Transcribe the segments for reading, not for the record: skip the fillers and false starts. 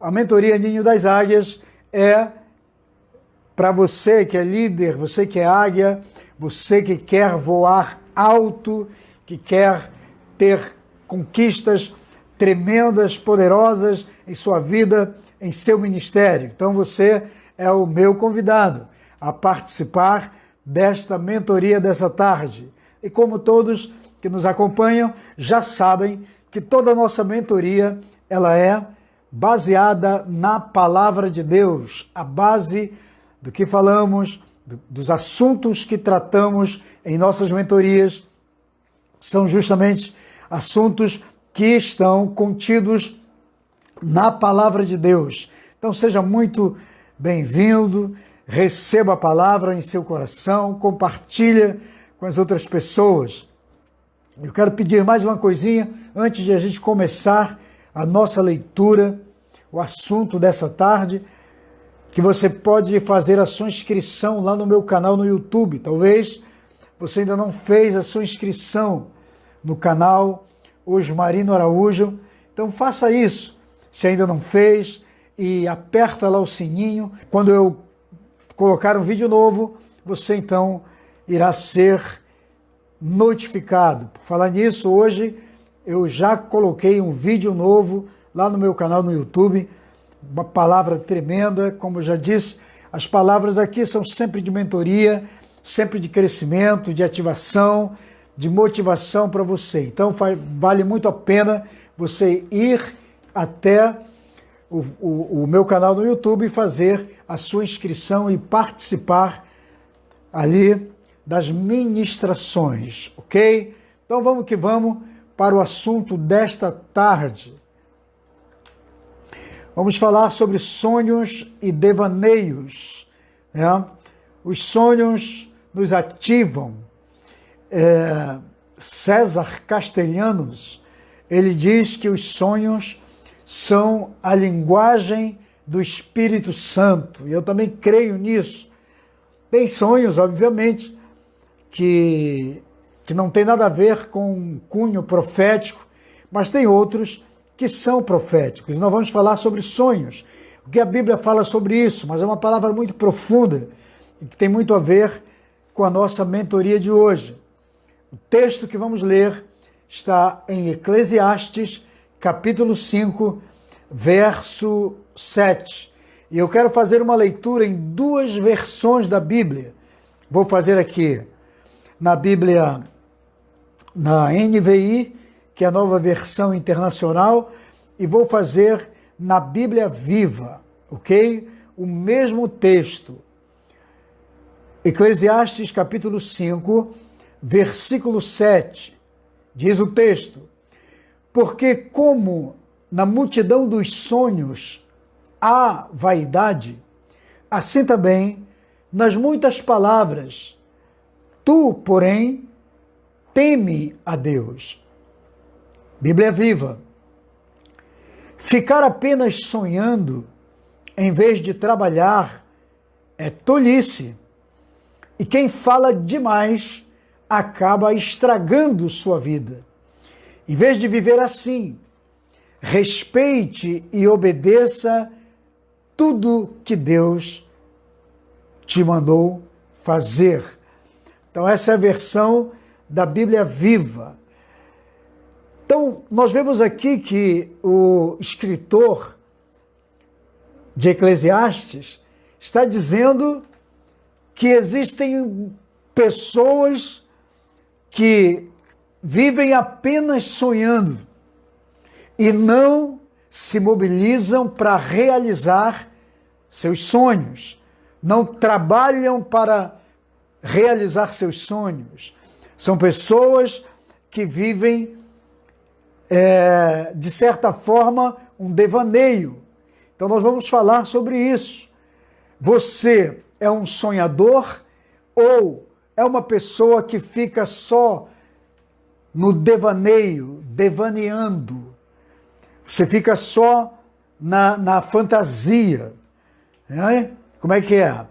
A mentoria Ninho das Águias é para você que é líder, você que é águia, você que quer voar alto, que quer ter conquistas tremendas, poderosas em sua vida, em seu ministério. Então você é o meu convidado a participar desta mentoria dessa tarde. E como todos que nos acompanham já sabem que toda a nossa mentoria ela é baseada na palavra de Deus, a base do que falamos, dos assuntos que tratamos em nossas mentorias, são justamente assuntos que estão contidos na palavra de Deus. Então seja muito bem-vindo, receba a palavra em seu coração, compartilha com as outras pessoas. Eu quero pedir mais uma coisinha antes de a gente começar a nossa leitura, o assunto dessa tarde, que você pode fazer a sua inscrição lá no meu canal no YouTube. Talvez você ainda não fez a sua inscrição no canal Osmarino Araújo, então faça isso, se ainda não fez, e aperta lá o sininho. Quando eu colocar um vídeo novo, você então irá ser notificado. Por falar nisso, hoje eu já coloquei um vídeo novo lá no meu canal no YouTube, uma palavra tremenda, como eu já disse, as palavras aqui são sempre de mentoria, sempre de crescimento, de ativação, de motivação para você. Então vale muito a pena você ir até o meu canal no YouTube e fazer a sua inscrição e participar ali das ministrações, ok? Então vamos que vamos para o assunto desta tarde. Vamos falar sobre sonhos e devaneios, né? Os sonhos nos ativam. César Castellanos, ele diz que os sonhos são a linguagem do Espírito Santo, e eu também creio nisso. Tem sonhos, obviamente, que não tem nada a ver com um cunho profético, mas tem outros que são proféticos. Nós vamos falar sobre sonhos, o que a Bíblia fala sobre isso, mas é uma palavra muito profunda e que tem muito a ver com a nossa mentoria de hoje. O texto que vamos ler está em Eclesiastes, capítulo 5, verso 7. E eu quero fazer uma leitura em duas versões da Bíblia. Vou fazer aqui na Bíblia, na NVI, que é a nova versão internacional, e vou fazer na Bíblia Viva, ok? O mesmo texto. Eclesiastes capítulo 5, versículo 7, diz o texto: porque como na multidão dos sonhos há vaidade, assim também nas muitas palavras, tu, porém, teme a Deus. Bíblia Viva. Ficar apenas sonhando, em vez de trabalhar, é tolice. E quem fala demais acaba estragando sua vida. Em vez de viver assim, respeite e obedeça tudo que Deus te mandou fazer. Então essa é a versão da Bíblia Viva. Então, nós vemos aqui que o escritor de Eclesiastes está dizendo que existem pessoas que vivem apenas sonhando e não se mobilizam para realizar seus sonhos, não trabalham para realizar seus sonhos. São pessoas que vivem de certa forma, um devaneio. Então nós vamos falar sobre isso. Você é um sonhador ou é uma pessoa que fica só no devaneio, devaneando? Você fica só na fantasia, né? Como é que é?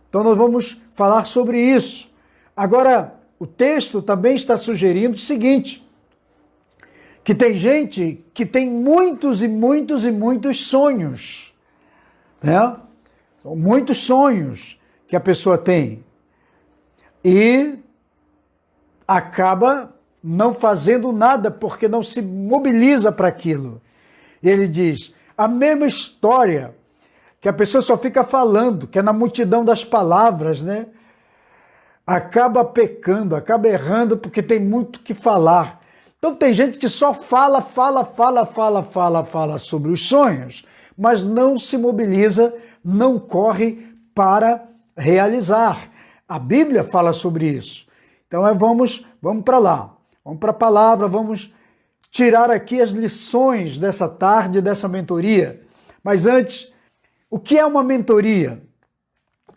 Então nós vamos falar sobre isso. Agora, o texto também está sugerindo o seguinte, que tem gente que tem muitos e muitos e muitos sonhos, né? São muitos sonhos que a pessoa tem e acaba não fazendo nada porque não se mobiliza para aquilo. E ele diz, a mesma história que a pessoa só fica falando, que é na multidão das palavras, né? Acaba pecando, acaba errando porque tem muito que falar. Então tem gente que só fala sobre os sonhos, mas não se mobiliza, não corre para realizar. A Bíblia fala sobre isso. Então vamos para lá, vamos para a palavra, vamos tirar aqui as lições dessa tarde, dessa mentoria. Mas antes, o que é uma mentoria?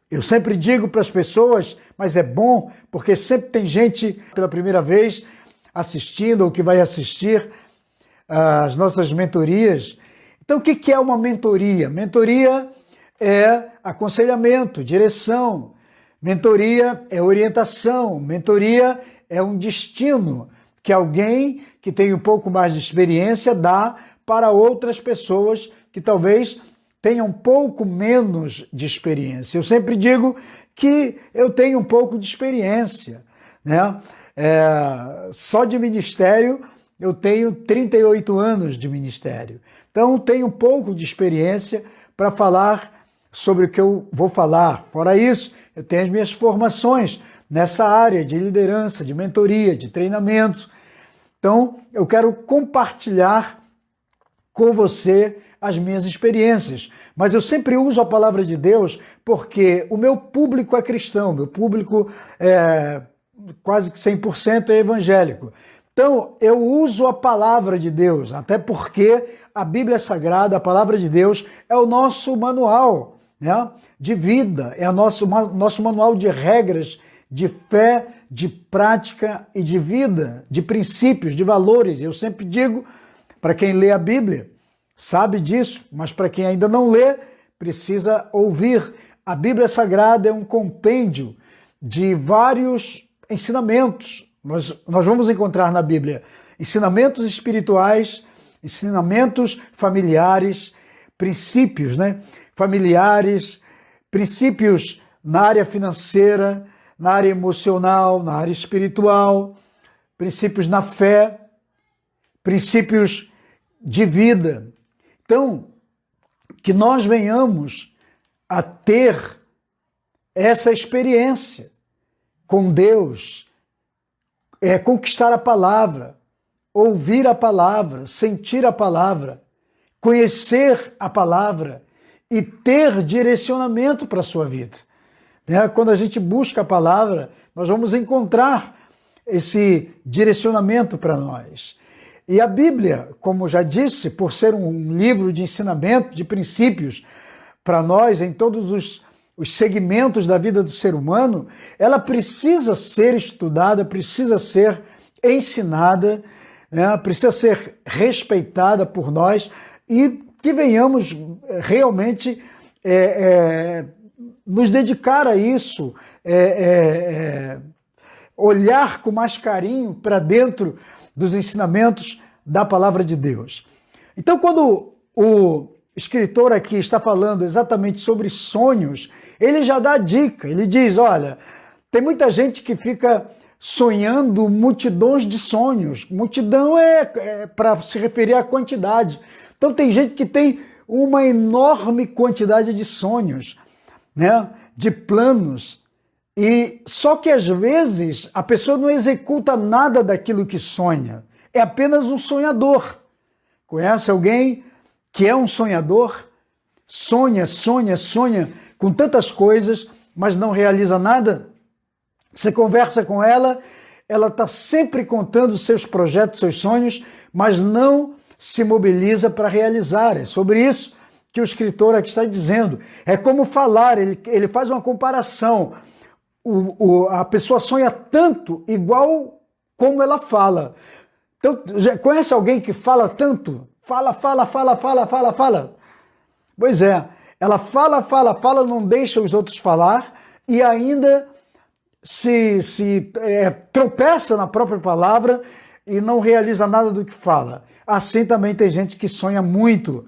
Eu sempre digo para as pessoas, mas é bom, porque sempre tem gente pela primeira vez assistindo ou que vai assistir as nossas mentorias. Então, o que é uma mentoria? Mentoria é aconselhamento, direção. Mentoria é orientação. Mentoria é um destino que alguém que tem um pouco mais de experiência dá para outras pessoas que talvez tenham um pouco menos de experiência. Eu sempre digo que eu tenho um pouco de experiência, né? Só de ministério eu tenho 38 anos de ministério. Então tenho um pouco de experiência para falar sobre o que eu vou falar. Fora isso, eu tenho as minhas formações nessa área de liderança, de mentoria, de treinamento. Então eu quero compartilhar com você as minhas experiências. Mas eu sempre uso a palavra de Deus porque o meu público é cristão, meu público é quase que 100% é evangélico. Então, eu uso a palavra de Deus, até porque a Bíblia Sagrada, a palavra de Deus, é o nosso manual, né, de vida, é o nosso manual de regras, de fé, de prática e de vida, de princípios, de valores. Eu sempre digo, para quem lê a Bíblia, sabe disso, mas para quem ainda não lê, precisa ouvir. A Bíblia Sagrada é um compêndio de vários ensinamentos. Nós vamos encontrar na Bíblia ensinamentos espirituais, ensinamentos familiares, princípios, né, familiares, princípios na área financeira, na área emocional, na área espiritual, princípios na fé, princípios de vida. Então, que nós venhamos a ter essa experiência com Deus, conquistar a palavra, ouvir a palavra, sentir a palavra, conhecer a palavra e ter direcionamento para a sua vida. Quando a gente busca a palavra, nós vamos encontrar esse direcionamento para nós. E a Bíblia, como já disse, por ser um livro de ensinamento, de princípios para nós em todos os segmentos da vida do ser humano, ela precisa ser estudada, precisa ser ensinada, né? Precisa ser respeitada por nós e que venhamos realmente nos dedicar a isso, olhar com mais carinho para dentro dos ensinamentos da palavra de Deus. Então, quando o escritor aqui está falando exatamente sobre sonhos, ele já dá a dica, ele diz, olha, tem muita gente que fica sonhando multidões de sonhos. Multidão é para se referir à quantidade. Então tem gente que tem uma enorme quantidade de sonhos, né, de planos, e só que às vezes a pessoa não executa nada daquilo que sonha, é apenas um sonhador. Conhece alguém que é um sonhador? Sonha com tantas coisas, mas não realiza nada? Você conversa com ela, ela está sempre contando seus projetos, seus sonhos, mas não se mobiliza para realizar. É sobre isso que o escritor aqui está dizendo. É como falar, ele faz uma comparação. A pessoa sonha tanto igual como ela fala. Então, conhece alguém que fala tanto? Fala. Pois é, ela fala, não deixa os outros falar e ainda se tropeça na própria palavra, e não realiza nada do que fala. Assim também tem gente que sonha muito,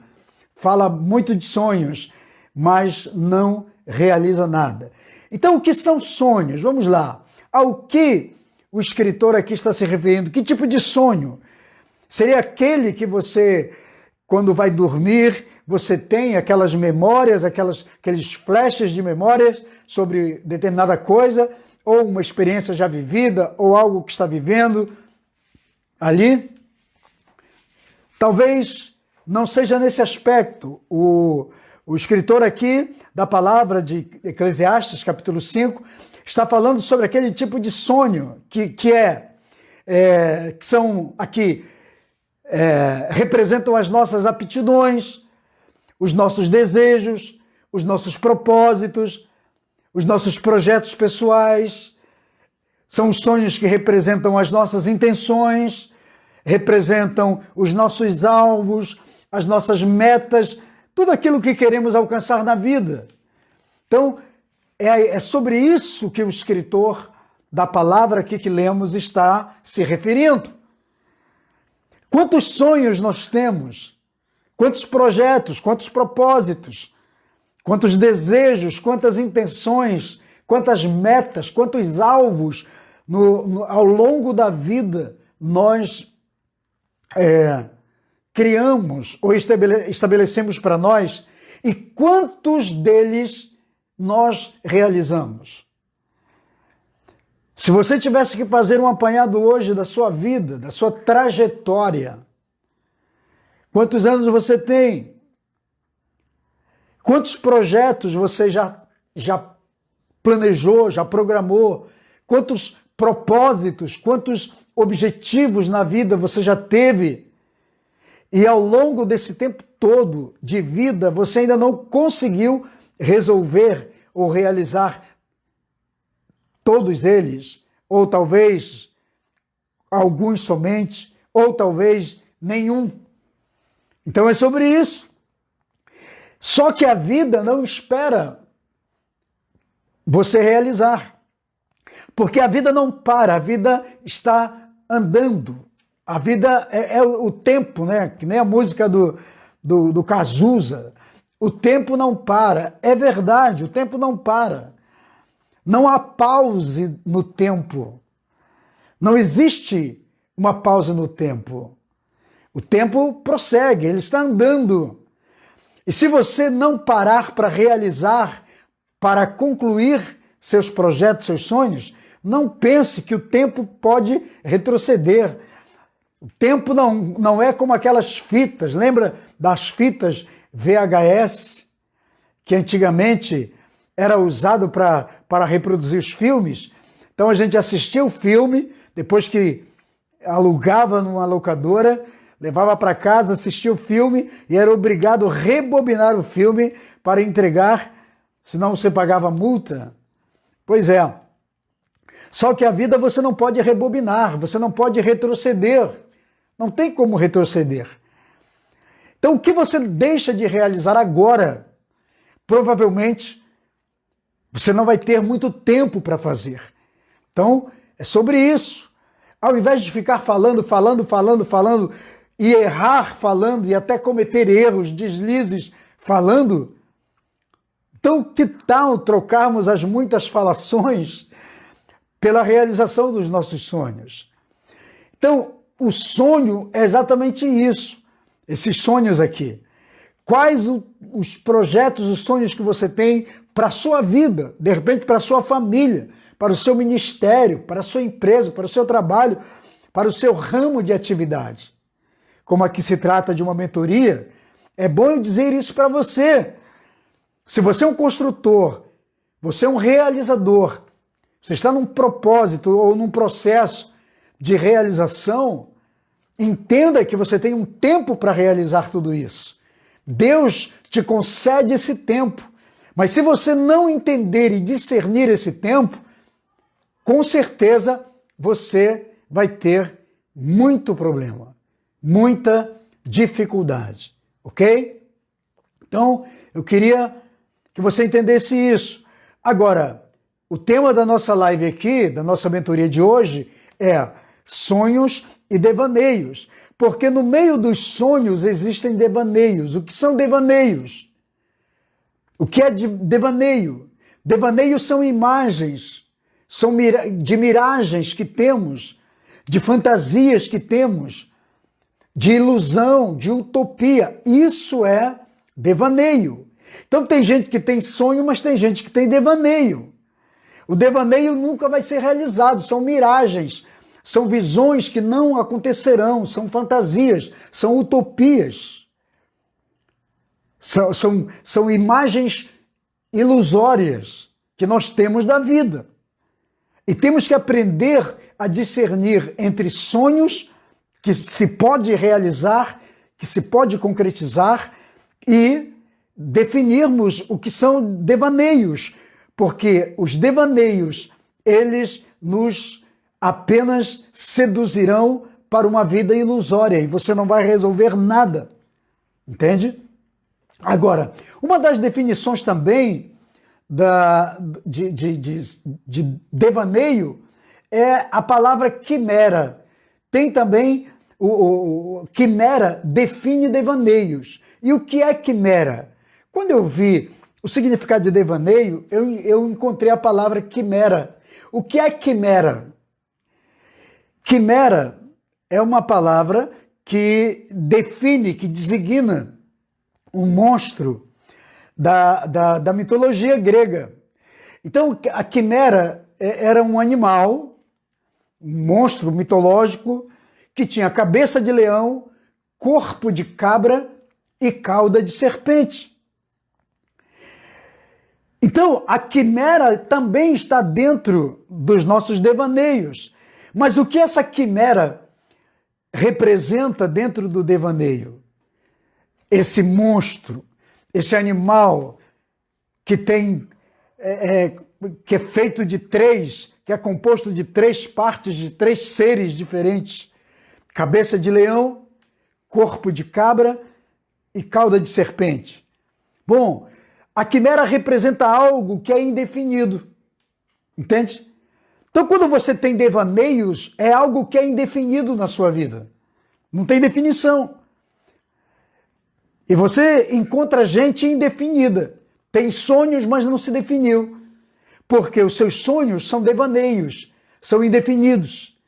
fala muito de sonhos, mas não realiza nada. Então, o que são sonhos? Vamos lá. Ao que o escritor aqui está se referindo? Que tipo de sonho? Seria aquele que você, quando vai dormir, você tem aquelas memórias, aqueles flashes de memórias sobre determinada coisa, ou uma experiência já vivida, ou algo que está vivendo ali? Talvez não seja nesse aspecto. O escritor aqui da palavra de Eclesiastes, capítulo 5, está falando sobre aquele tipo de sonho que são aqui, representam as nossas aptidões, os nossos desejos, os nossos propósitos, os nossos projetos pessoais. São os sonhos que representam as nossas intenções, representam os nossos alvos, as nossas metas, tudo aquilo que queremos alcançar na vida. Então, é sobre isso que o escritor da palavra aqui que lemos está se referindo. Quantos sonhos nós temos? Quantos projetos? Quantos propósitos? Quantos desejos? Quantas intenções? Quantas metas? Quantos alvos ao longo da vida nós criamos ou estabelecemos para nós, e quantos deles nós realizamos? Se você tivesse que fazer um apanhado hoje da sua vida, da sua trajetória, quantos anos você tem? Quantos projetos você já planejou, já programou? Quantos propósitos, quantos objetivos na vida você já teve? E ao longo desse tempo todo de vida, você ainda não conseguiu resolver ou realizar todos eles, ou talvez alguns somente, ou talvez nenhum. Então é sobre isso. Só que a vida não espera você realizar, porque a vida não para, a vida está andando. A vida é o tempo, né? Que nem a música do Cazuza. O tempo não para. É verdade, o tempo não para. Não há pause no tempo. Não existe uma pausa no tempo. O tempo prossegue, ele está andando. E se você não parar para realizar, para concluir seus projetos, seus sonhos, não pense que o tempo pode retroceder. O tempo não é como aquelas fitas, lembra das fitas VHS, que antigamente era usado para reproduzir os filmes? Então a gente assistia o filme, depois que alugava numa locadora, levava para casa, assistia o filme e era obrigado a rebobinar o filme para entregar, senão você pagava multa. Pois é. Só que a vida você não pode rebobinar, você não pode retroceder. Não tem como retroceder. Então, o que você deixa de realizar agora, provavelmente, você não vai ter muito tempo para fazer. Então, é sobre isso. Ao invés de ficar falando, e errar falando, e até cometer erros, deslizes falando, então, que tal trocarmos as muitas falações pela realização dos nossos sonhos? Então, o sonho é exatamente isso, esses sonhos aqui. Quais os projetos, os sonhos que você tem para a sua vida, de repente para a sua família, para o seu ministério, para a sua empresa, para o seu trabalho, para o seu ramo de atividade. Como aqui se trata de uma mentoria, é bom eu dizer isso para você. Se você é um construtor, você é um realizador, você está num propósito ou num processo de realização, entenda que você tem um tempo para realizar tudo isso. Deus te concede esse tempo, mas se você não entender e discernir esse tempo, com certeza você vai ter muito problema, muita dificuldade, ok? Então, eu queria que você entendesse isso. Agora, o tema da nossa live aqui, da nossa mentoria de hoje, é sonhos e devaneios, porque no meio dos sonhos existem devaneios. O que são devaneios? O que é devaneio? Devaneios são imagens, são de miragens que temos, de fantasias que temos, de ilusão, de utopia. Isso é devaneio. Então tem gente que tem sonho, mas tem gente que tem devaneio. O devaneio nunca vai ser realizado, são miragens, são visões que não acontecerão, são fantasias, são utopias. São imagens ilusórias que nós temos da vida. E temos que aprender a discernir entre sonhos que se pode realizar, que se pode concretizar, e definirmos o que são devaneios, porque os devaneios, eles nos apenas seduzirão para uma vida ilusória e você não vai resolver nada, entende? Agora, uma das definições também de devaneio é a palavra quimera. Tem também, quimera define devaneios. E o que é quimera? Quando eu vi o significado de devaneio, eu encontrei a palavra quimera. O que é quimera? Quimera é uma palavra que define, que designa um monstro da mitologia grega. Então, a quimera era um animal, um monstro mitológico, que tinha cabeça de leão, corpo de cabra e cauda de serpente. Então, a quimera também está dentro dos nossos devaneios. Mas o que essa quimera representa dentro do devaneio? Esse monstro, esse animal que tem, que é feito de três, que é composto de três partes, de três seres diferentes: cabeça de leão, corpo de cabra e cauda de serpente. Bom, a quimera representa algo que é indefinido, entende? Então, quando você tem devaneios, é algo que é indefinido na sua vida. Não tem definição. E você encontra gente indefinida. Tem sonhos, mas não se definiu. Porque os seus sonhos são devaneios, são indefinidos.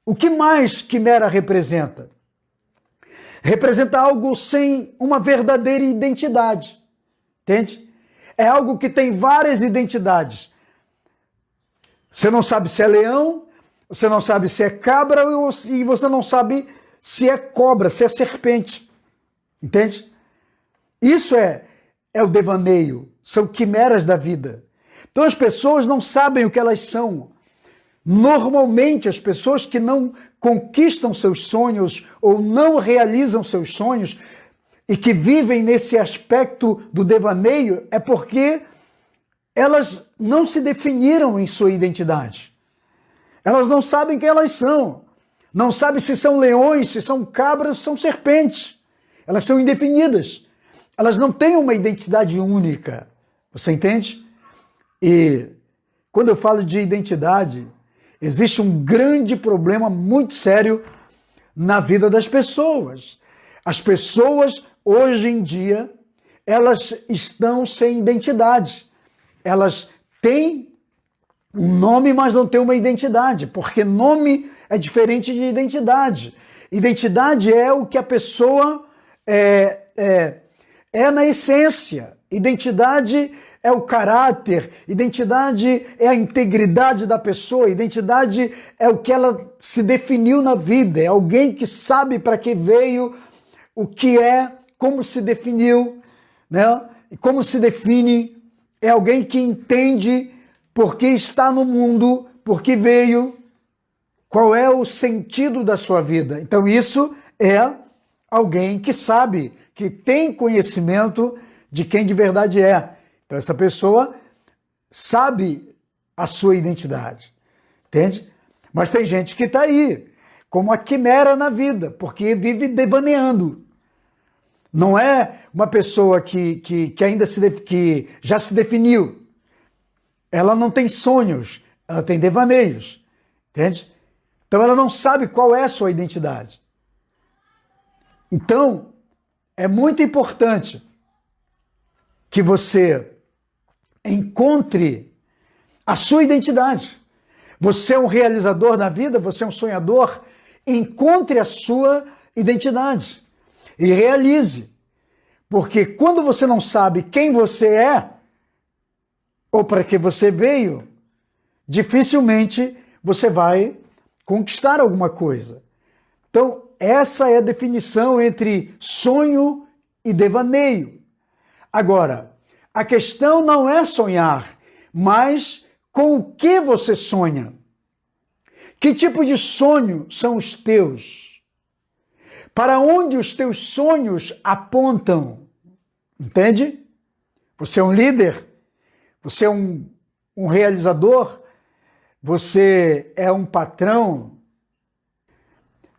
O que mais quimera representa? Representa algo sem uma verdadeira identidade. Entende? É algo que tem várias identidades. Você não sabe se é leão, você não sabe se é cabra e você não sabe se é cobra, se é serpente. Entende? Isso é o devaneio, são quimeras da vida. Então as pessoas não sabem o que elas são. Normalmente as pessoas que não conquistam seus sonhos ou não realizam seus sonhos e que vivem nesse aspecto do devaneio é porque elas não se definiram em sua identidade. Elas não sabem quem elas são. Não sabem se são leões, se são cabras, se são serpentes. Elas são indefinidas. Elas não têm uma identidade única. Você entende? E quando eu falo de identidade, existe um grande problema muito sério na vida das pessoas. As pessoas, hoje em dia, elas estão sem identidade. Elas têm um nome, mas não têm uma identidade, porque nome é diferente de identidade. Identidade é o que a pessoa é na essência. Identidade é o caráter, identidade é a integridade da pessoa, identidade é o que ela se definiu na vida, é alguém que sabe para que veio, o que é, como se definiu, né? E como se define. É alguém que entende por que está no mundo, por que veio, qual é o sentido da sua vida. Então isso é alguém que sabe, que tem conhecimento de quem de verdade é. Então essa pessoa sabe a sua identidade, entende? Mas tem gente que está aí, como a quimera na vida, porque vive devaneando. Não é uma pessoa que ainda que já se definiu. Ela não tem sonhos, ela tem devaneios, entende? Então ela não sabe qual é a sua identidade. Então, é muito importante que você encontre a sua identidade. Você é um realizador na vida, você é um sonhador, encontre a sua identidade e realize. Porque quando você não sabe quem você é, ou para que você veio, dificilmente você vai conquistar alguma coisa. Então, essa é a definição entre sonho e devaneio. Agora, a questão não é sonhar, mas com o que você sonha. Que tipo de sonho são os teus? Para onde os teus sonhos apontam? Entende? Você é um líder? Você é um realizador? Você é um patrão?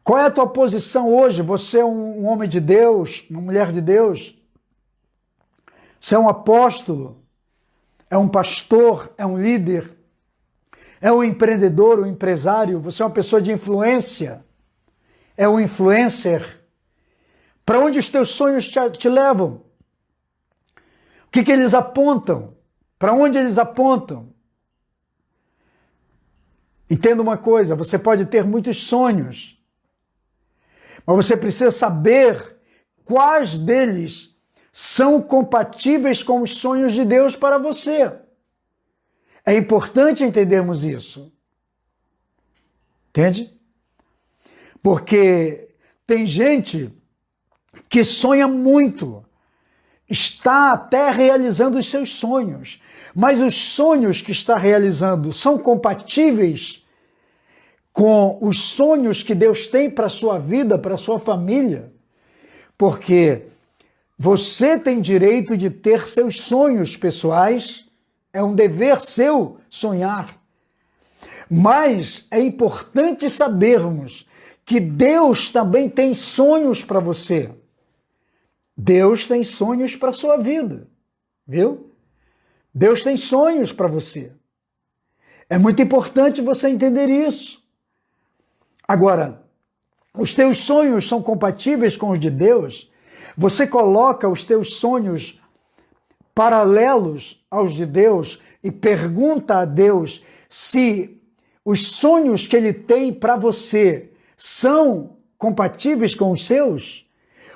Qual é a tua posição hoje? Você é um homem de Deus, uma mulher de Deus? Você é um apóstolo? É um pastor? É um líder? É um empreendedor, um empresário? Você é uma pessoa de influência? É um influencer? Para onde os teus sonhos te levam? O que eles apontam? Para onde eles apontam? Entenda uma coisa, você pode ter muitos sonhos, mas você precisa saber quais deles são compatíveis com os sonhos de Deus para você. É importante entendermos isso. Entende? Porque tem gente que sonha muito, está até realizando os seus sonhos, mas os sonhos que está realizando são compatíveis com os sonhos que Deus tem para a sua vida, para a sua família? Porque você tem direito de ter seus sonhos pessoais, é um dever seu sonhar. Mas é importante sabermos que Deus também tem sonhos para você. Deus tem sonhos para a sua vida, viu? Deus tem sonhos para você. É muito importante você entender isso. Agora, os teus sonhos são compatíveis com os de Deus? Você coloca os teus sonhos paralelos aos de Deus e pergunta a Deus se os sonhos que Ele tem para você são compatíveis com os seus?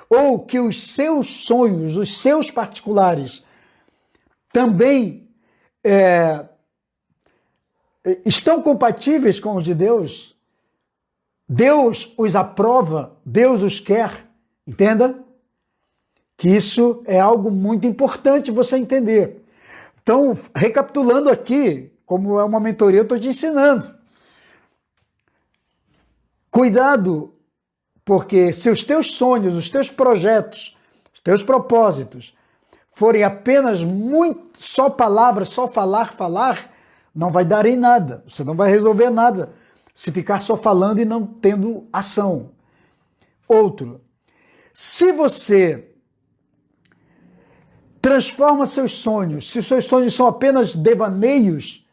Ou que os seus sonhos, os seus particulares, também estão compatíveis com os de Deus? Deus os aprova, Deus os quer, entenda? Que isso é algo muito importante você entender. Então, recapitulando aqui, como é uma mentoria, eu estou te ensinando. Cuidado, porque se os teus sonhos, os teus projetos, os teus propósitos forem apenas só palavras, só falar, não vai dar em nada. Você não vai resolver nada se ficar só falando e não tendo ação. Outro, se você transforma seus sonhos, se seus sonhos são apenas devaneios,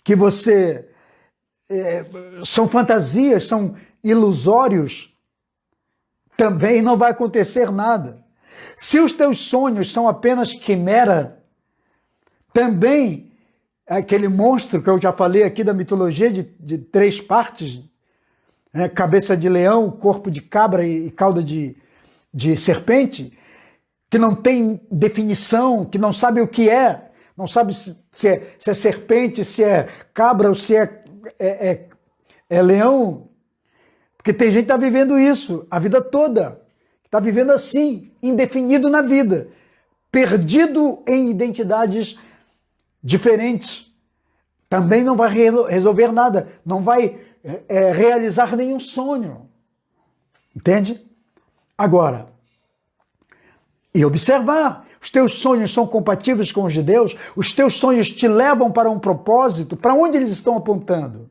que você são fantasias, são ilusórios, também não vai acontecer nada. Se os teus sonhos são apenas quimera, também aquele monstro que eu já falei aqui da mitologia de 3 partes, cabeça de leão, corpo de cabra e cauda de serpente, que não tem definição, que não sabe o que é, não sabe se é serpente, se é cabra ou se é leão. Porque tem gente que está vivendo isso a vida toda, está vivendo assim, indefinido na vida, perdido em identidades diferentes. Também não vai resolver nada, não vai realizar nenhum sonho. Entende? Agora, e observar, os teus sonhos são compatíveis com os de Deus? Os teus sonhos te levam para um propósito? Para onde eles estão apontando?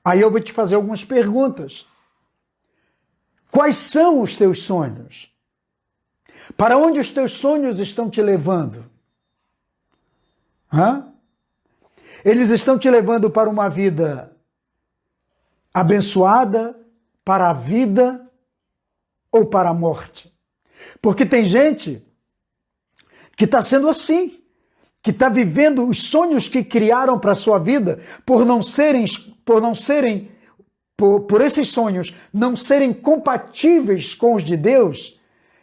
Aí eu vou te fazer algumas perguntas. Quais são os teus sonhos? Para onde os teus sonhos estão te levando? Eles estão te levando para uma vida abençoada para a vida ou para a morte. Porque tem gente que está sendo assim, que está vivendo os sonhos que criaram para a sua vida, por esses sonhos não serem compatíveis com os de Deus,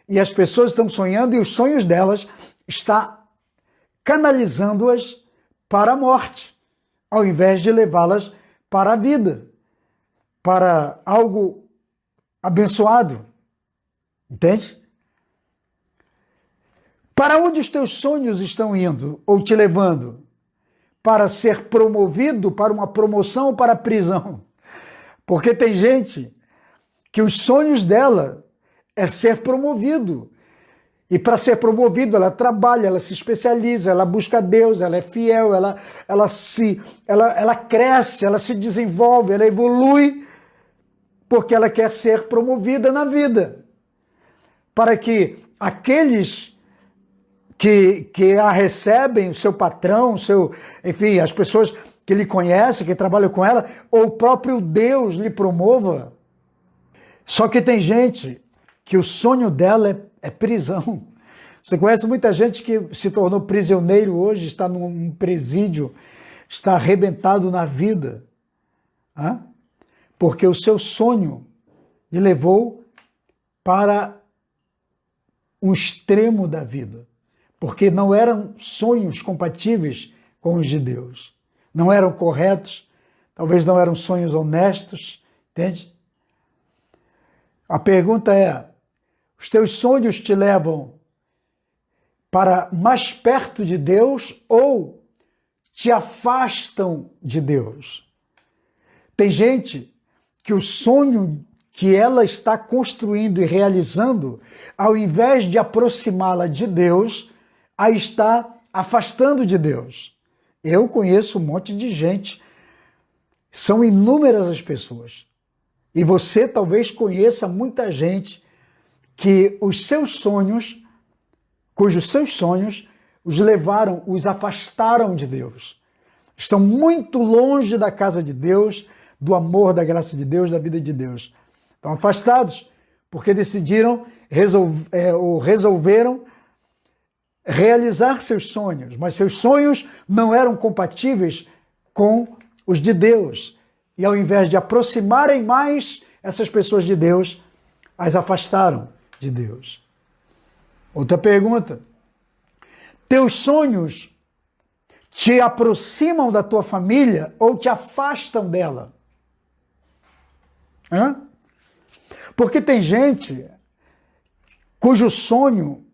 e as pessoas estão sonhando e os sonhos delas está canalizando-as para a morte, ao invés de levá-las para a vida, para algo abençoado. Entende? Para onde os teus sonhos estão indo ou te levando? Para ser promovido, para uma promoção ou para a prisão? Porque tem gente que os sonhos dela é ser promovido. E para ser promovido, ela trabalha, ela se especializa, ela busca Deus, ela é fiel, ela cresce, ela se desenvolve, ela evolui, porque ela quer ser promovida na vida. Para que aqueles que a recebem, o seu patrão, enfim, as pessoas que lhe conhecem, que trabalham com ela, ou o próprio Deus lhe promova. Só que tem gente que o sonho dela é prisão. Você conhece muita gente que se tornou prisioneiro hoje, está num presídio, está arrebentado na vida, porque o seu sonho lhe levou para um extremo da vida, porque não eram sonhos compatíveis com os de Deus, não eram corretos, talvez não eram sonhos honestos, entende? A pergunta é, os teus sonhos te levam para mais perto de Deus ou te afastam de Deus? Tem gente que o sonho que ela está construindo e realizando, ao invés de aproximá-la de Deus, a está afastando de Deus. Eu conheço um monte de gente, são inúmeras as pessoas, e você talvez conheça muita gente que cujos seus sonhos os afastaram de Deus. Estão muito longe da casa de Deus, do amor, da graça de Deus, da vida de Deus. Estão afastados porque decidiram ou resolveram realizar seus sonhos, mas seus sonhos não eram compatíveis com os de Deus. E ao invés de aproximarem mais essas pessoas de Deus, as afastaram de Deus. Outra pergunta. Teus sonhos te aproximam da tua família ou te afastam dela? Porque tem gente cujo sonho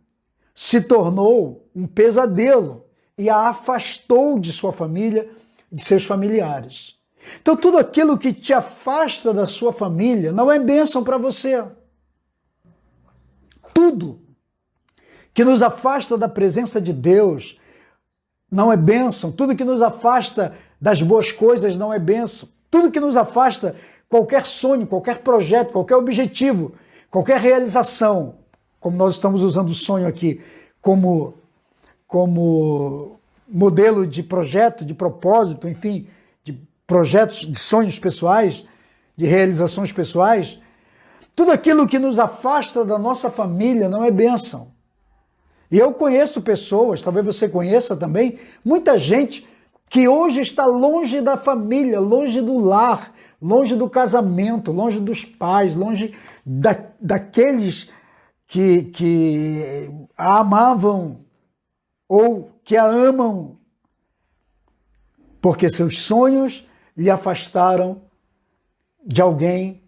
se tornou um pesadelo e a afastou de sua família, de seus familiares. Então tudo aquilo que te afasta da sua família não é bênção para você. Tudo que nos afasta da presença de Deus não é bênção. Tudo que nos afasta das boas coisas não é bênção. Tudo que nos afasta, qualquer sonho, qualquer projeto, qualquer objetivo, qualquer realização, como nós estamos usando o sonho aqui como modelo de projeto, de propósito, enfim, de projetos, de sonhos pessoais, de realizações pessoais, tudo aquilo que nos afasta da nossa família não é bênção. E eu conheço pessoas, talvez você conheça também, muita gente que hoje está longe da família, longe do lar, longe do casamento, longe dos pais, longe daqueles que a amavam ou que a amam, porque seus sonhos lhe afastaram de alguém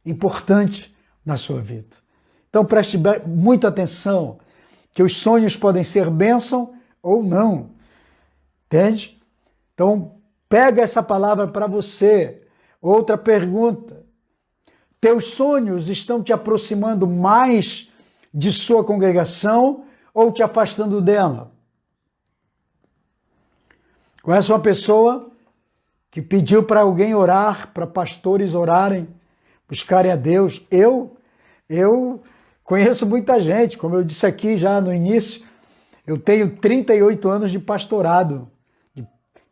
importante na sua vida. Então preste muita atenção, que os sonhos podem ser bênção ou não, entende? Então pega essa palavra para você. Outra pergunta, teus sonhos estão te aproximando mais de sua congregação ou te afastando dela? Conhece uma pessoa que pediu para alguém orar, para pastores orarem, buscarem a Deus? Eu conheço muita gente, como eu disse aqui já no início, eu tenho 38 anos de pastorado,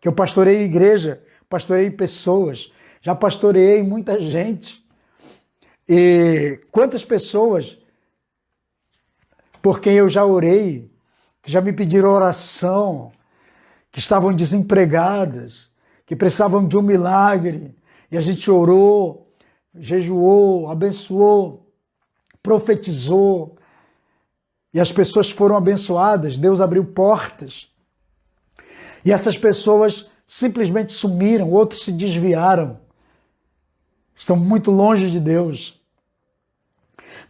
que eu pastorei igreja, pastorei pessoas, já pastoreei muita gente. E quantas pessoas por quem eu já orei, que já me pediram oração, que estavam desempregadas, que precisavam de um milagre, e a gente orou, jejuou, abençoou, profetizou, e as pessoas foram abençoadas, Deus abriu portas, e essas pessoas simplesmente sumiram, outros se desviaram, estão muito longe de Deus.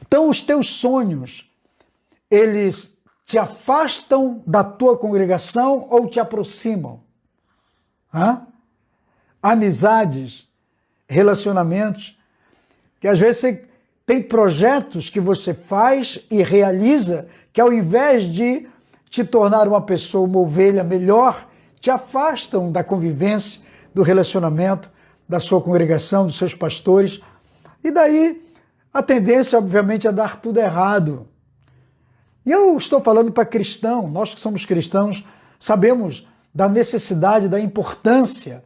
Então os teus sonhos, eles te afastam da tua congregação ou te aproximam? Amizades, relacionamentos, que às vezes você tem projetos que você faz e realiza que ao invés de te tornar uma pessoa, uma ovelha melhor, te afastam da convivência, do relacionamento, da sua congregação, dos seus pastores, e daí a tendência, obviamente, é dar tudo errado. E eu estou falando para cristão, nós que somos cristãos, sabemos da necessidade, da importância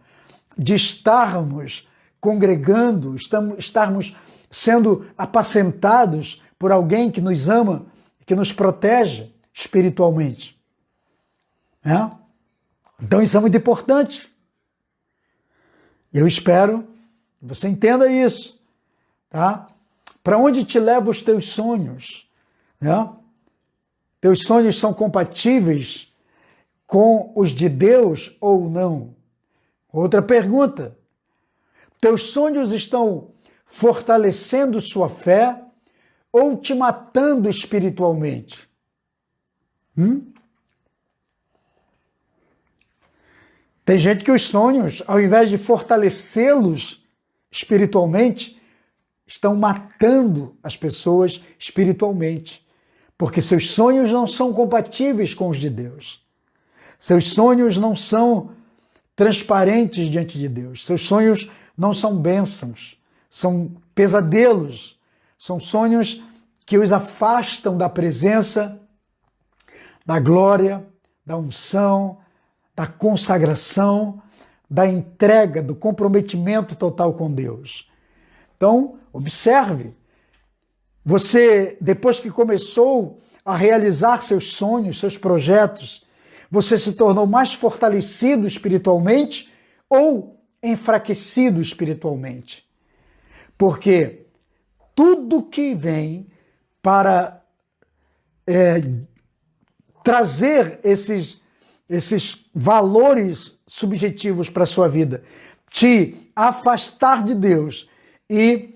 de estarmos congregando, estarmos sendo apacentados por alguém que nos ama, que nos protege espiritualmente. Então isso é muito importante. Eu espero que você entenda isso, tá? Para onde te levam os teus sonhos? Teus sonhos são compatíveis com os de Deus ou não? Outra pergunta. Teus sonhos estão fortalecendo sua fé ou te matando espiritualmente? Tem gente que os sonhos, ao invés de fortalecê-los espiritualmente, estão matando as pessoas espiritualmente, porque seus sonhos não são compatíveis com os de Deus. Seus sonhos não são transparentes diante de Deus. Seus sonhos não são bênçãos, são pesadelos, são sonhos que os afastam da presença, da glória, da unção, da consagração, da entrega, do comprometimento total com Deus. Então, observe, você, depois que começou a realizar seus sonhos, seus projetos, você se tornou mais fortalecido espiritualmente ou enfraquecido espiritualmente? Porque tudo que vem para trazer esses valores subjetivos para a sua vida, te afastar de Deus e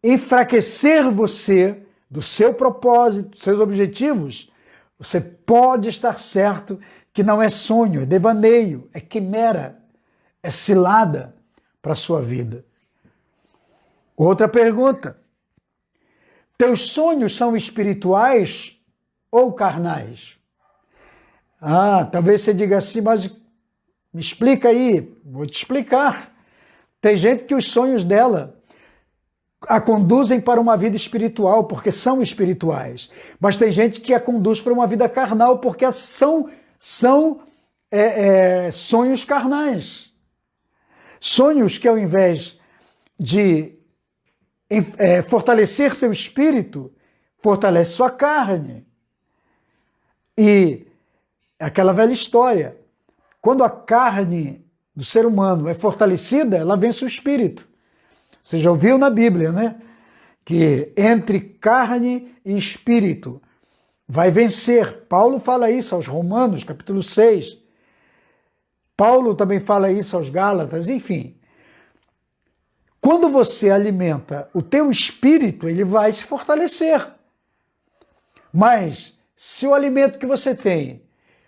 enfraquecer você do seu propósito, dos seus objetivos, você pode estar certo que não é sonho, é devaneio, é quimera, é cilada para a sua vida. Outra pergunta. Teus sonhos são espirituais ou carnais? Talvez você diga assim, mas me explica aí. Vou te explicar. Tem gente que os sonhos dela a conduzem para uma vida espiritual, porque são espirituais. Mas tem gente que a conduz para uma vida carnal, porque são sonhos carnais. Sonhos que ao invés de fortalecer seu espírito, fortalece sua carne. E aquela velha história, quando a carne do ser humano é fortalecida, ela vence o espírito. Você já ouviu na Bíblia, né? Que entre carne e espírito vai vencer. Paulo fala isso aos Romanos, capítulo 6. Paulo também fala isso aos Gálatas, enfim. Quando você alimenta o teu espírito, ele vai se fortalecer. Mas se o alimento que você tem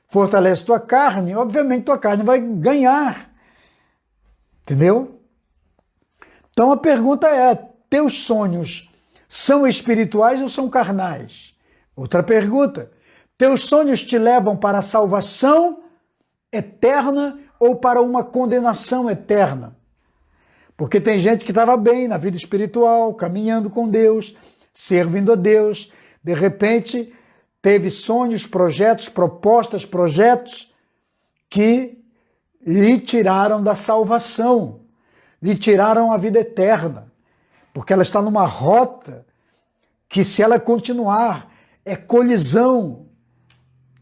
fortalece tua carne, obviamente tua carne vai ganhar. Entendeu? Então a pergunta é, teus sonhos são espirituais ou são carnais? Outra pergunta, teus sonhos te levam para a salvação eterna ou para uma condenação eterna? Porque tem gente que estava bem na vida espiritual, caminhando com Deus, servindo a Deus, de repente teve sonhos, projetos, propostas, projetos que lhe tiraram da salvação, lhe tiraram a vida eterna, porque ela está numa rota que, se ela continuar, é colisão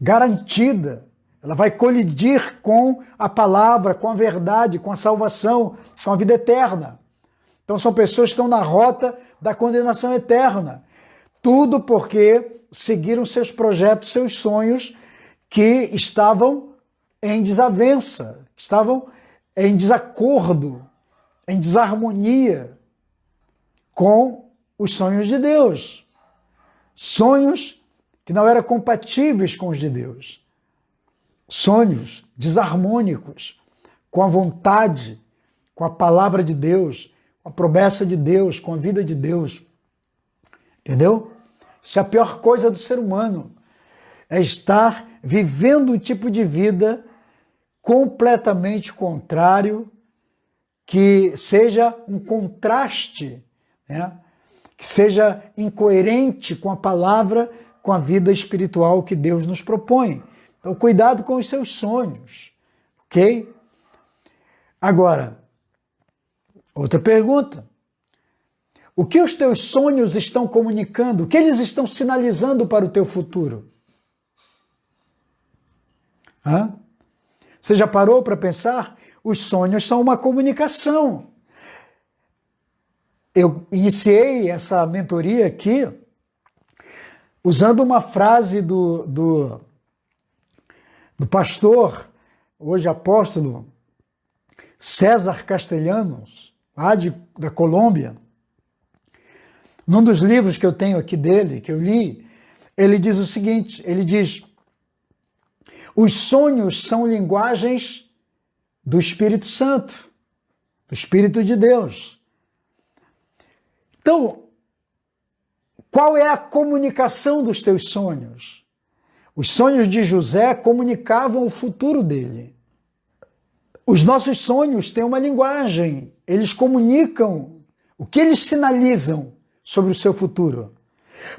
garantida. Ela vai colidir com a palavra, com a verdade, com a salvação, com a vida eterna. Então são pessoas que estão na rota da condenação eterna. Tudo porque seguiram seus projetos, seus sonhos, que estavam em desavença, estavam em desacordo, em desarmonia com os sonhos de Deus. Sonhos que não eram compatíveis com os de Deus. Sonhos desarmônicos com a vontade, com a palavra de Deus, com a promessa de Deus, com a vida de Deus. Entendeu? Isso é a pior coisa do ser humano. É estar vivendo um tipo de vida completamente contrário, que seja um contraste, né? Que seja incoerente com a palavra, com a vida espiritual que Deus nos propõe. Então, cuidado com os seus sonhos, ok? Agora, outra pergunta. O que os teus sonhos estão comunicando? O que eles estão sinalizando para o teu futuro? Você já parou para pensar? Os sonhos são uma comunicação. Eu iniciei essa mentoria aqui usando uma frase do pastor, hoje apóstolo, César Castellanos, lá da Colômbia. Num dos livros que eu tenho aqui dele, que eu li, ele diz o seguinte, ele diz: os sonhos são linguagens do Espírito Santo, do Espírito de Deus. Então, qual é a comunicação dos teus sonhos? Os sonhos de José comunicavam o futuro dele. Os nossos sonhos têm uma linguagem, eles comunicam o que eles sinalizam sobre o seu futuro.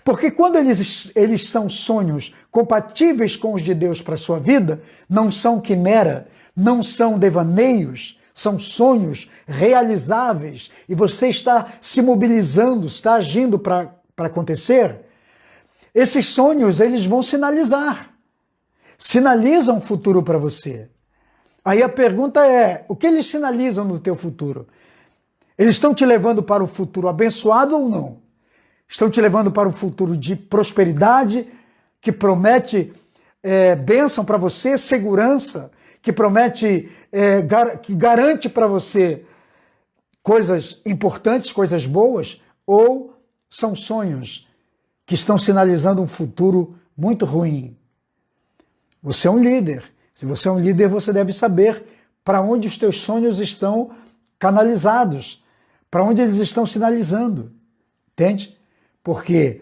Porque quando eles são sonhos compatíveis com os de Deus para a sua vida, não são quimera, não são devaneios, são sonhos realizáveis e você está se mobilizando, está agindo para acontecer, esses sonhos eles vão sinalizam o futuro para você. Aí a pergunta é, o que eles sinalizam no teu futuro? Eles estão te levando para o futuro abençoado ou não? Estão te levando para um futuro de prosperidade, que promete bênção para você, segurança, que promete, que garante para você coisas importantes, coisas boas, ou são sonhos que estão sinalizando um futuro muito ruim? Você é um líder. Se você é um líder, você deve saber para onde os teus sonhos estão canalizados, para onde eles estão sinalizando. Entende? Porque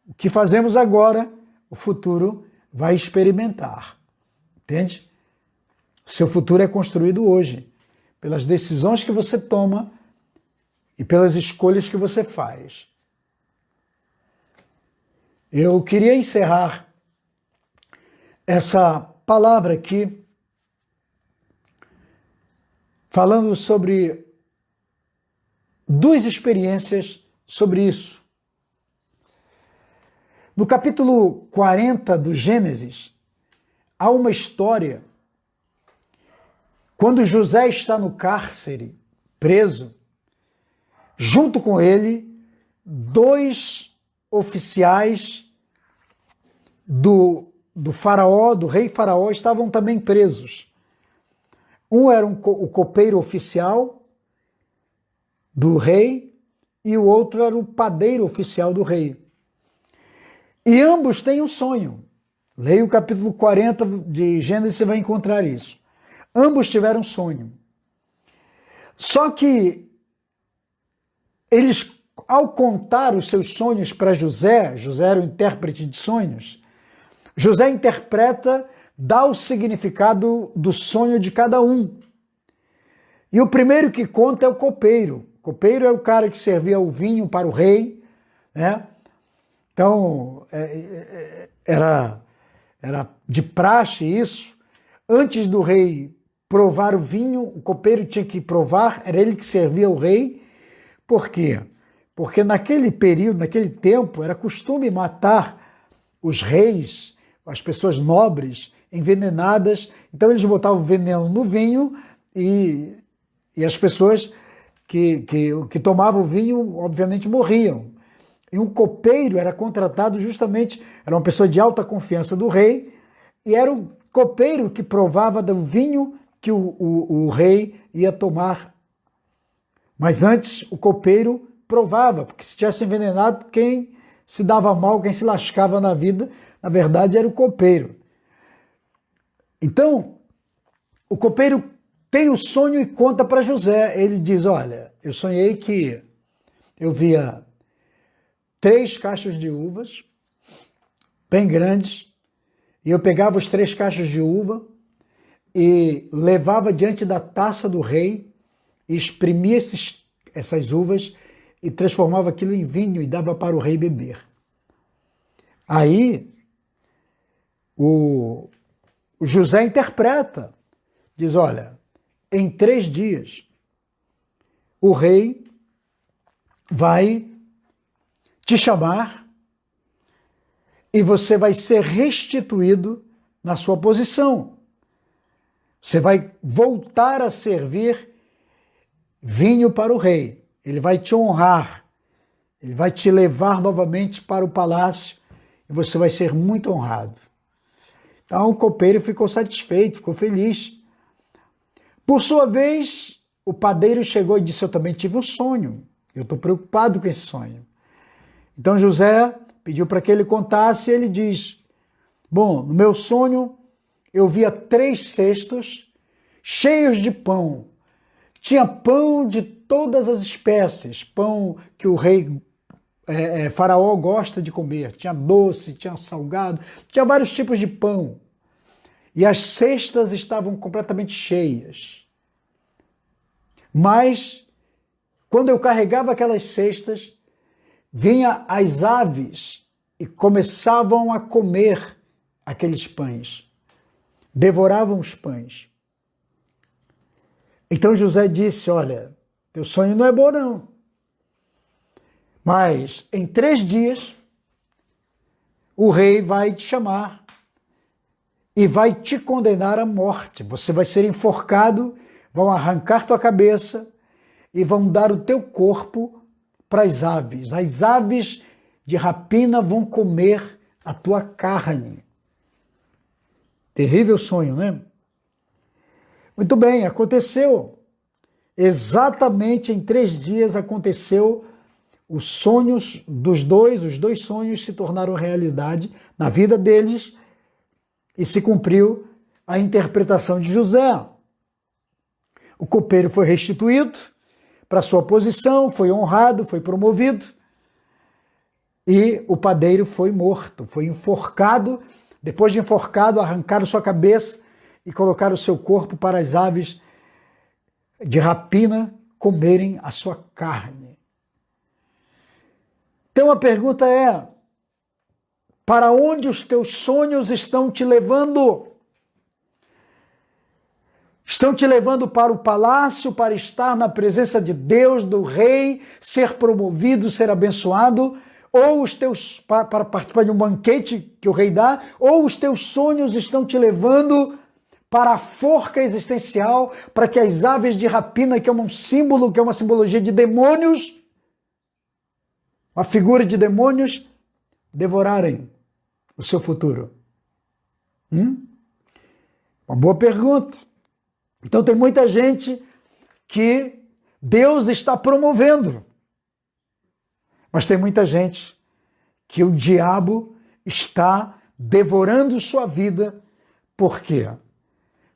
o que fazemos agora, o futuro vai experimentar. Entende? O seu futuro é construído hoje, pelas decisões que você toma e pelas escolhas que você faz. Eu queria encerrar essa palavra aqui falando sobre duas experiências sobre isso. No capítulo 40 do Gênesis, há uma história. Quando José está no cárcere, preso, junto com ele, dois oficiais do faraó, do rei faraó, estavam também presos. Um era o copeiro oficial do rei e o outro era o padeiro oficial do rei. E ambos têm um sonho. Leia o capítulo 40 de Gênesis, você vai encontrar isso. Ambos tiveram um sonho. Só que eles, ao contar os seus sonhos para José, José era o intérprete de sonhos, José interpreta, dá o significado do sonho de cada um. E o primeiro que conta é o copeiro. O copeiro é o cara que servia o vinho para o rei, né? Então, era de praxe isso. Antes do rei provar o vinho, o copeiro tinha que provar, era ele que servia o rei. Por quê? Porque naquele período, naquele tempo, era costume matar os reis, as pessoas nobres, envenenadas. Então eles botavam veneno no vinho e as pessoas que tomavam o vinho, obviamente, morriam. E um copeiro era contratado justamente, era uma pessoa de alta confiança do rei, e era o copeiro que provava do vinho que o rei ia tomar. Mas antes o copeiro provava, porque se tivesse envenenado, quem se dava mal, quem se lascava na vida, na verdade era o copeiro. Então, o copeiro tem o sonho e conta para José. Ele diz, olha, eu sonhei que eu via 3 cachos de uvas, bem grandes, e eu pegava os 3 cachos de uva e levava diante da taça do rei e exprimia essas uvas e transformava aquilo em vinho e dava para o rei beber. Aí, o José interpreta, diz, olha, em 3 dias o rei vai te chamar e você vai ser restituído na sua posição. Você vai voltar a servir vinho para o rei. Ele vai te honrar. Ele vai te levar novamente para o palácio e você vai ser muito honrado. Então o copeiro ficou satisfeito, ficou feliz. Por sua vez, o padeiro chegou e disse, eu também tive um sonho. Eu estou preocupado com esse sonho. Então José pediu para que ele contasse e ele diz, bom, no meu sonho eu via 3 cestos cheios de pão. Tinha pão de todas as espécies, pão que o rei Faraó gosta de comer. Tinha doce, tinha salgado, tinha vários tipos de pão. E as cestas estavam completamente cheias. Mas, quando eu carregava aquelas cestas, vinham as aves e começavam a comer aqueles pães. Devoravam os pães. Então José disse, olha, teu sonho não é bom não. Mas em 3 dias o rei vai te chamar e vai te condenar à morte. Você vai ser enforcado, vão arrancar tua cabeça e vão dar o teu corpo para as aves. As aves de rapina vão comer a tua carne. Terrível sonho, né? Muito bem, aconteceu. Exatamente em 3 dias aconteceu os sonhos dos dois, os 2 sonhos se tornaram realidade na vida deles e se cumpriu a interpretação de José. O copeiro foi restituído para sua posição, foi honrado, foi promovido e o padeiro foi morto, foi enforcado. Depois de enforcado, arrancaram sua cabeça e colocaram o seu corpo para as aves de rapina comerem a sua carne. Então a pergunta é, para onde os teus sonhos estão te levando? Estão te levando para o palácio, para estar na presença de Deus, do rei, ser promovido, ser abençoado, ou os teus, para participar de um banquete que o rei dá, ou os teus sonhos estão te levando para a forca existencial, para que as aves de rapina, que é um símbolo, que é uma simbologia de demônios, uma figura de demônios, devorarem o seu futuro? Uma boa pergunta. Então tem muita gente que Deus está promovendo, mas tem muita gente que o diabo está devorando sua vida. Por quê?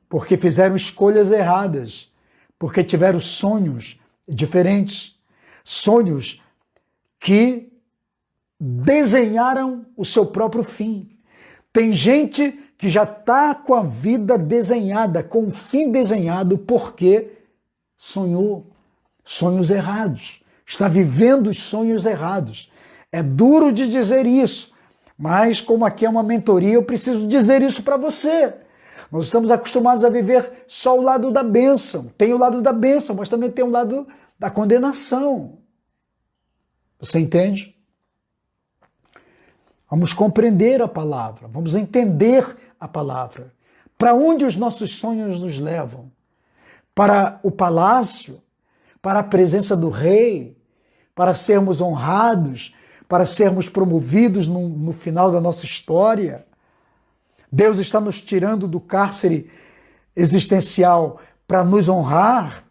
Porque fizeram escolhas erradas, porque tiveram sonhos diferentes, sonhos que desenharam o seu próprio fim. Tem gente que já está com a vida desenhada, com o fim desenhado, porque sonhou sonhos errados, está vivendo os sonhos errados. É duro de dizer isso, mas como aqui é uma mentoria, eu preciso dizer isso para você. Nós estamos acostumados a viver só o lado da bênção. Tem o lado da bênção, mas também tem o lado da condenação. Você entende? Vamos compreender a palavra, vamos entender a palavra. Para onde os nossos sonhos nos levam? Para o palácio? Para a presença do rei? Para sermos honrados? Para sermos promovidos no final da nossa história? Deus está nos tirando do cárcere existencial para nos honrar?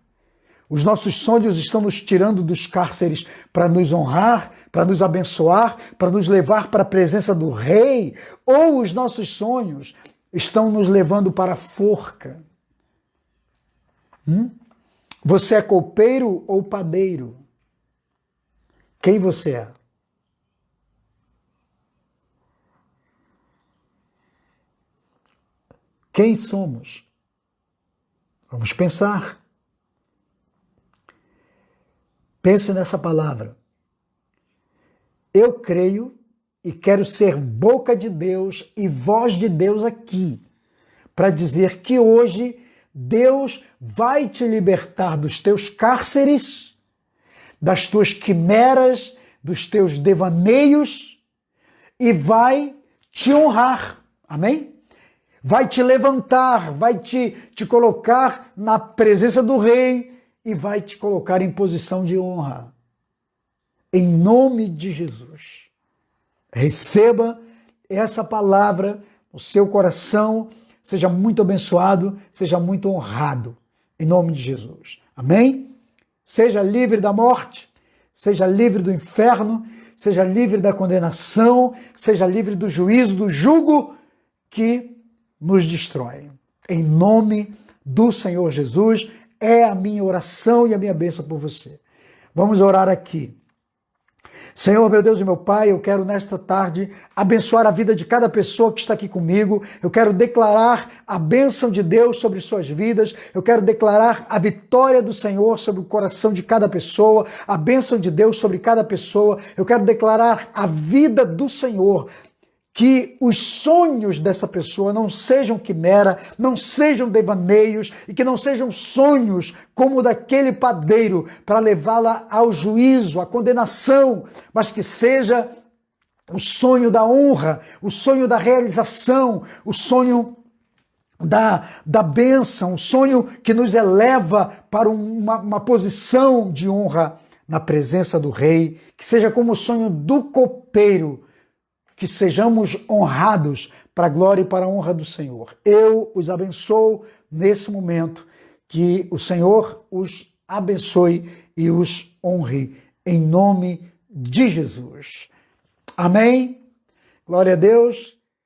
Os nossos sonhos estão nos tirando dos cárceres para nos honrar, para nos abençoar, para nos levar para a presença do rei? Ou os nossos sonhos estão nos levando para a forca? Você é copeiro ou padeiro? Quem você é? Quem somos? Vamos pensar. Pense nessa palavra. Eu creio e quero ser boca de Deus e voz de Deus aqui, para dizer que hoje Deus vai te libertar dos teus cárceres, das tuas quimeras, dos teus devaneios e vai te honrar. Amém? Vai te levantar, vai te colocar na presença do rei e vai te colocar em posição de honra. Em nome de Jesus. Receba essa palavra no seu coração, seja muito abençoado, seja muito honrado, em nome de Jesus. Amém? Seja livre da morte, seja livre do inferno, seja livre da condenação, seja livre do juízo, do jugo que nos destrói. Em nome do Senhor Jesus, é a minha oração e a minha bênção por você. Vamos orar aqui. Senhor, meu Deus e meu Pai, eu quero nesta tarde abençoar a vida de cada pessoa que está aqui comigo. Eu quero declarar a bênção de Deus sobre suas vidas. Eu quero declarar a vitória do Senhor sobre o coração de cada pessoa, a bênção de Deus sobre cada pessoa. Eu quero declarar a vida do Senhor. Que os sonhos dessa pessoa não sejam quimera, não sejam devaneios e que não sejam sonhos como o daquele padeiro para levá-la ao juízo, à condenação, mas que seja o sonho da honra, o sonho da realização, o sonho da bênção, o sonho que nos eleva para uma posição de honra na presença do rei, que seja como o sonho do copeiro, que sejamos honrados para a glória e para a honra do Senhor. Eu os abençoo nesse momento, que o Senhor os abençoe e os honre, em nome de Jesus. Amém? Glória a Deus.